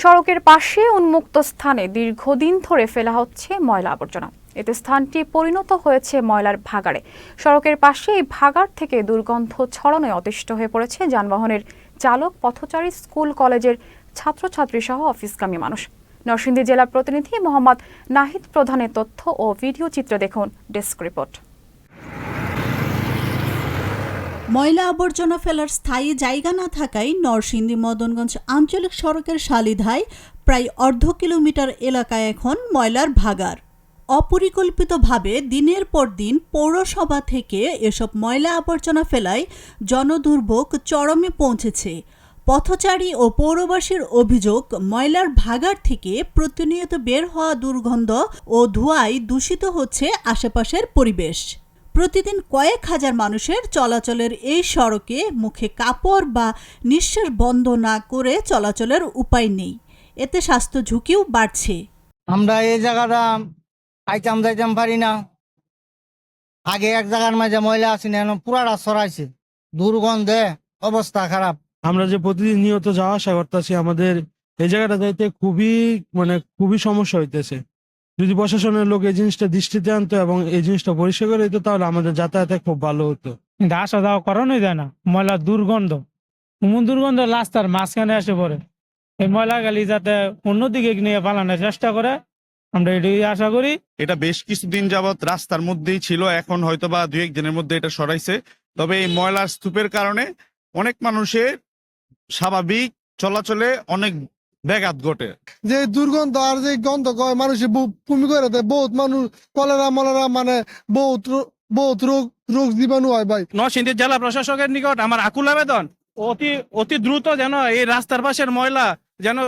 সড়কের পাশে উন্মুক্ত স্থানে দীর্ঘদিন ধরে ফেলা হচ্ছে ময়লা আবর্জনা। এতে স্থানটি পরিণত হয়েছে ময়লার ভাগাড়ে। সড়কের পাশে এই ভাগাড় থেকে দুর্গন্ধ ছড়ানোয় অতিষ্ঠ হয়ে পড়েছে যানবাহনের চালক, পথচারী, স্কুল কলেজের ছাত্রছাত্রী সহ অফিসগামী মানুষ। নরসিংদী জেলা প্রতিনিধি মোহাম্মদ নাহিদ প্রধানের তথ্য ও ভিডিও চিত্র দেখুন ডেস্ক রিপোর্ট। ময়লা আবর্জনা ফেলার স্থায়ী জায়গা না থাকায় নরসিংদী মদনগঞ্জ আঞ্চলিক সড়কের শালিধায় প্রায় অর্ধ কিলোমিটার এলাকায় এখন ময়লার ভাগাড়। অপরিকল্পিতভাবে দিনের পর দিন পৌরসভা থেকে এসব ময়লা আবর্জনা ফেলায় জনদুর্ভোগ চরমে পৌঁছেছে। পথচারী ও পৌরবাসীর অভিযোগ, ময়লার ভাগাড় থেকে প্রতিনিয়ত বের হওয়া দুর্গন্ধ ও ধোঁয়ায় দূষিত হচ্ছে আশেপাশের পরিবেশ। প্রতিদিন কয়েক হাজার মানুষের চলাচলের এই সড়কে মুখে কাপড় বা নিঃশ্বাস বন্ধ না করে চলাচলের উপায় নেই। এতে স্বাস্থ্য ঝুঁকিও বাড়ছে। আমরা এই জায়গাটা আইতাম যাইতাম পারি না। আগে এক জায়গার মাঝে ময়লা আছে না, পুরাটা সরাইছে, দুর্গন্ধে অবস্থা খারাপ। আমরা যে প্রতিদিন নিয়ত যাওয়া আসা করতেছি, আমাদের এই জায়গাটা যাইতে খুবই সমস্যা হইতেছে। যদি প্রশাসনের লোক এই জিনিসটা দৃষ্টিতে আনতো এবং এই জিনিসটা পরিষ্কার করে দিত, তাহলে আমাদের যাতায়াতে খুব ভালো হতো। আসা যাওয়া করানোই যায় না, ময়লার দুর্গন্ধ, দুর্গন্ধ রাস্তার মাঝখানে এসে পড়ে। এই ময়লা গালি যাতে অন্যদিকে নিয়ে পালানোর চেষ্টা করে, আমরা এটাই আশা করি। এটা বেশ কিছুদিন যাবৎ রাস্তার মধ্যেই ছিল, এখন হয়তো বা 2-1 দিনের মধ্যে এটা সরাইছে। তবে এই ময়লার স্তূপের কারণে অনেক মানুষের স্বাভাবিক চলাচলে অনেক ব্যাঘাত ঘটে। যে দুর্গন্ধ আর যে গন্ধ মানুষের বমি করে দেয়, বহুত মানুষ কলেরা মলেরা বহুত রোগ জীবাণু হয়। ভাই, নরসিংদী জেলা প্রশাসকের নিকট আমার আকুল আবেদন, অতি দ্রুত যেন এই রাস্তার পাশের ময়লা যেন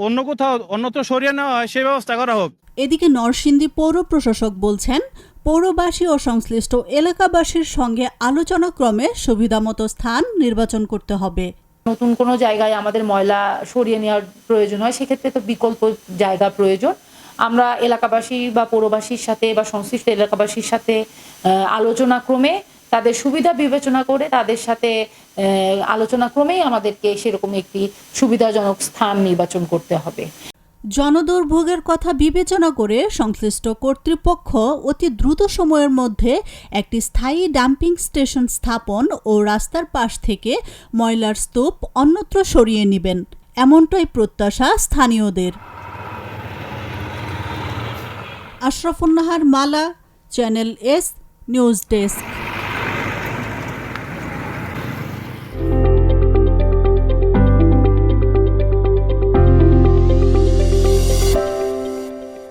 অন্য কোথাও অন্যত্র সরিয়ে নেওয়া হয়, সেই ব্যবস্থা করা হোক। এদিকে নরসিংদী পৌর প্রশাসক বলছেন, পৌরবাসী ও সংশ্লিষ্ট এলাকাবাসীর সঙ্গে আলোচনা ক্রমে সুবিধামতো স্থান নির্বাচন করতে হবে। নতুন কোনো জায়গায় আমাদের ময়লা সরিয়ে নেওয়ার প্রয়োজন হয়, সেক্ষেত্রে তো বিকল্প জায়গা প্রয়োজন। আমরা এলাকাবাসী বা পৌরবাসীর সাথে বা সংশ্লিষ্ট এলাকাবাসীর সাথে আলোচনা ক্রমে তাদের সুবিধা বিবেচনা করে তাদের সাথে আলোচনা ক্রমেই আমাদেরকে সেরকম একটি সুবিধাজনক স্থান নির্বাচন করতে হবে। জনদুর্ভোগের কথা বিবেচনা করে সংশ্লিষ্ট কর্তৃপক্ষ অতি দ্রুত সময়ের মধ্যে একটি স্থায়ী ডাম্পিং স্টেশন স্থাপন ও রাস্তার পাশ থেকে ময়লার স্তূপ অন্যত্র সরিয়ে নেবেন, এমনটাই প্রত্যাশা স্থানীয়দের। আশরাফুন নাহার, মালা, চ্যানেল এস, নিউজ ডেস্ক।